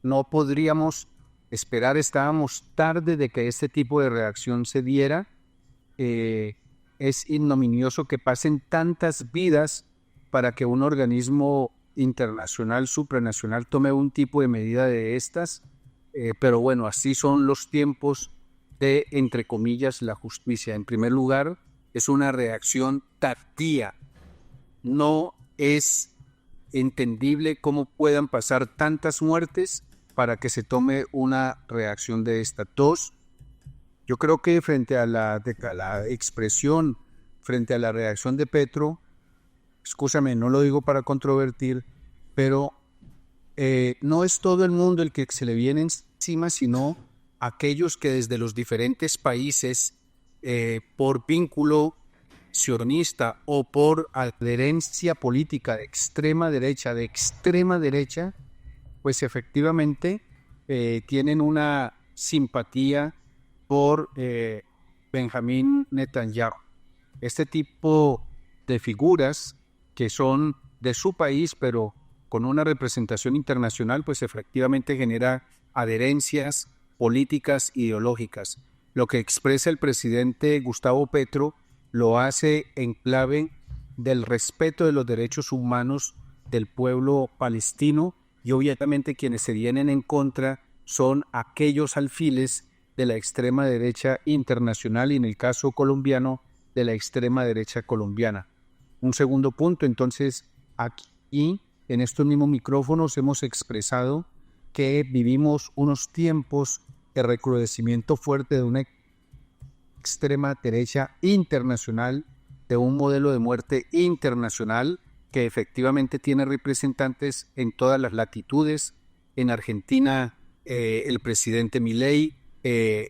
no podríamos esperar, estábamos tarde de que este tipo de reacción se diera. Eh, es ignominioso que pasen tantas vidas para que un organismo internacional, supranacional, tome un tipo de medida de estas, pero bueno, así son los tiempos de, entre comillas, la justicia. En primer lugar, es una reacción tardía. No es entendible cómo puedan pasar tantas muertes para que se tome una reacción de esta. Dos, yo creo que frente a la expresión, frente a la reacción de Petro, escúchame, no lo digo para controvertir, pero no es todo el mundo el que se le viene encima, sino aquellos que desde los diferentes países, por vínculo sionista o por adherencia política de extrema derecha, pues efectivamente tienen una simpatía por Benjamín Netanyahu. Este tipo de figuras que son de su país, pero con una representación internacional, pues efectivamente genera adherencias políticas, ideológicas. Lo que expresa el presidente Gustavo Petro lo hace en clave del respeto de los derechos humanos del pueblo palestino, y obviamente quienes se vienen en contra son aquellos alfiles de la extrema derecha internacional y en el caso colombiano de la extrema derecha colombiana. Un segundo punto, entonces, aquí en estos mismos micrófonos hemos expresado que vivimos unos tiempos de recrudecimiento fuerte de una extrema derecha internacional, de un modelo de muerte internacional que efectivamente tiene representantes en todas las latitudes. En Argentina, el presidente Milei,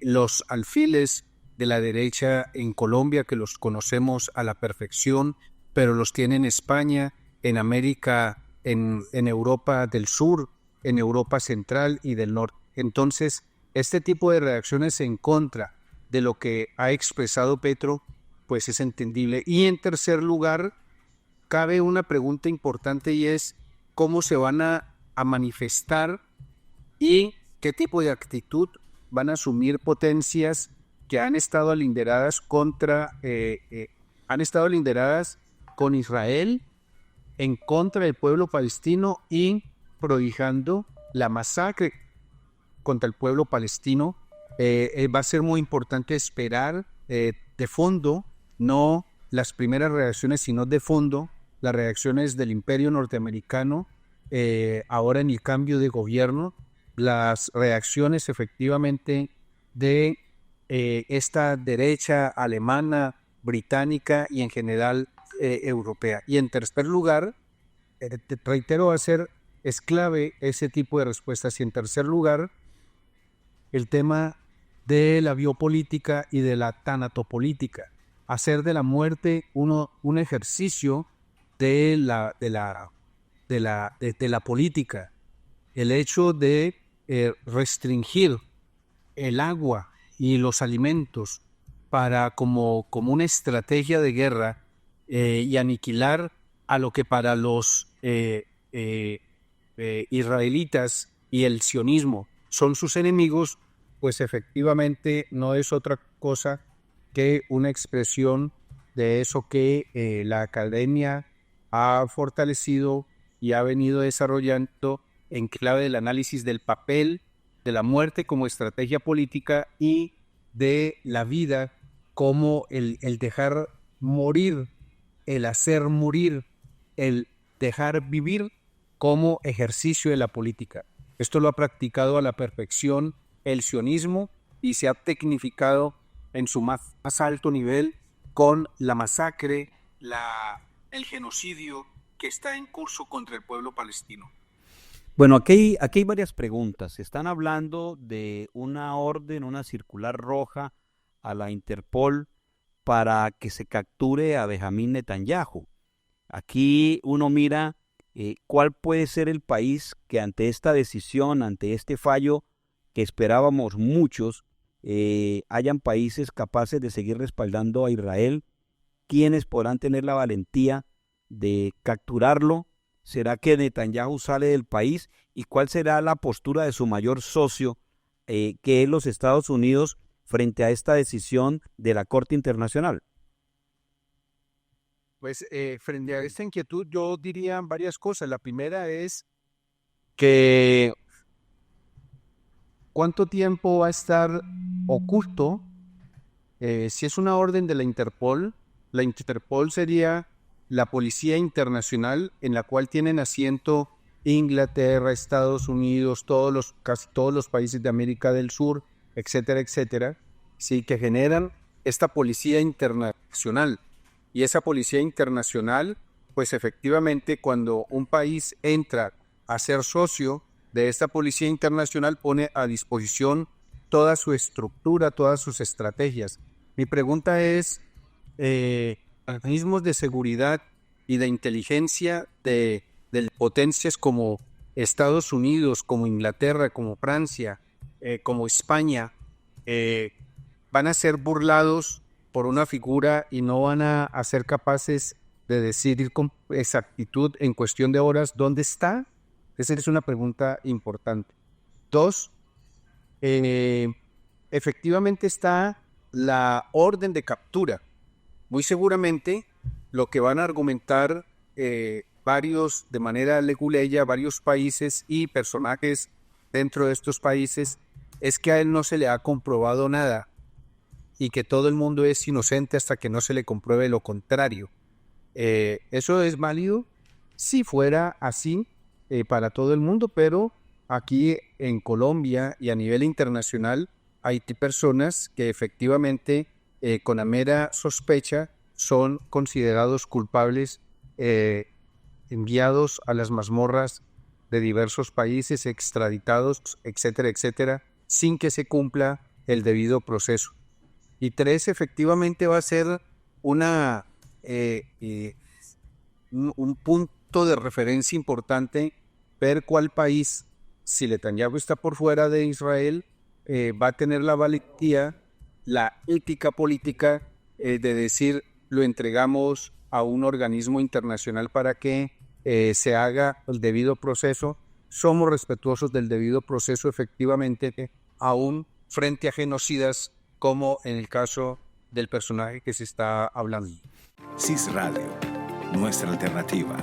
los alfiles de la derecha en Colombia, que los conocemos a la perfección, pero los tiene en España, en América, en Europa del Sur, en Europa Central y del Norte. Entonces, este tipo de reacciones en contra de lo que ha expresado Petro, pues es entendible. Y en tercer lugar, cabe una pregunta importante y es cómo se van a manifestar y qué tipo de actitud van a asumir potencias que han estado alinderadas han estado alinderadas con Israel en contra del pueblo palestino y prohijando la masacre contra el pueblo palestino. Va a ser muy importante esperar de fondo, no las primeras reacciones, sino de fondo, las reacciones del imperio norteamericano, ahora en el cambio de gobierno, las reacciones efectivamente de esta derecha alemana, británica y en general europea. Y en tercer lugar, te reitero, va a ser es clave ese tipo de respuestas. Y en tercer lugar, el tema de la biopolítica y de la tanatopolítica, hacer de la muerte un ejercicio de la política, el hecho de restringir el agua y los alimentos para como una estrategia de guerra y aniquilar a lo que para los israelitas y el sionismo son sus enemigos, pues efectivamente no es otra cosa que una expresión de eso que la academia ha fortalecido y ha venido desarrollando en clave del análisis del papel de la muerte como estrategia política y de la vida como el dejar morir, el hacer morir, el dejar vivir como ejercicio de la política. Esto lo ha practicado a la perfección el sionismo y se ha tecnificado en su más alto nivel con la masacre, el genocidio que está en curso contra el pueblo palestino. Bueno, aquí hay varias preguntas. Están hablando de una orden, una circular roja a la Interpol para que se capture a Benjamín Netanyahu. Aquí uno mira cuál puede ser el país que ante esta decisión, ante este fallo que esperábamos muchos, hayan países capaces de seguir respaldando a Israel, quienes podrán tener la valentía de capturarlo ¿Será que Netanyahu sale del país? ¿Y cuál será la postura de su mayor socio, que es los Estados Unidos, frente a esta decisión de la Corte Internacional? Pues frente a esta inquietud yo diría varias cosas. La primera es que ¿cuánto tiempo va a estar oculto? Si es una orden de la Interpol sería la policía internacional en la cual tienen asiento Inglaterra, Estados Unidos, casi todos los países de América del Sur, etcétera, etcétera, sí, que generan esta policía internacional. Y esa policía internacional, pues efectivamente cuando un país entra a ser socio de esta policía internacional, pone a disposición toda su estructura, todas sus estrategias. Mi pregunta es, organismos de seguridad y de inteligencia de potencias como Estados Unidos, como Inglaterra, como Francia, como España, van a ser burlados por una figura y no van a ser capaces de decir con exactitud en cuestión de horas dónde está. Esa es una pregunta importante. Dos, efectivamente está la orden de captura. Muy seguramente lo que van a argumentar varios, de manera leguleya, varios países y personajes dentro de estos países, es que a él no se le ha comprobado nada y que todo el mundo es inocente hasta que no se le compruebe lo contrario. ¿Eso es válido? Si fuera así para todo el mundo, pero aquí en Colombia y a nivel internacional hay personas que efectivamente con la mera sospecha son considerados culpables, enviados a las mazmorras de diversos países, extraditados, etcétera, etcétera, sin que se cumpla el debido proceso. Y tres, efectivamente va a ser un punto de referencia importante ver cuál país, si Netanyahu está por fuera de Israel, va a tener la valentía, la ética política de decir, lo entregamos a un organismo internacional para que se haga el debido proceso. Somos respetuosos del debido proceso, efectivamente, aún frente a genocidas, como en el caso del personaje que se está hablando. CIS Radio, nuestra alternativa.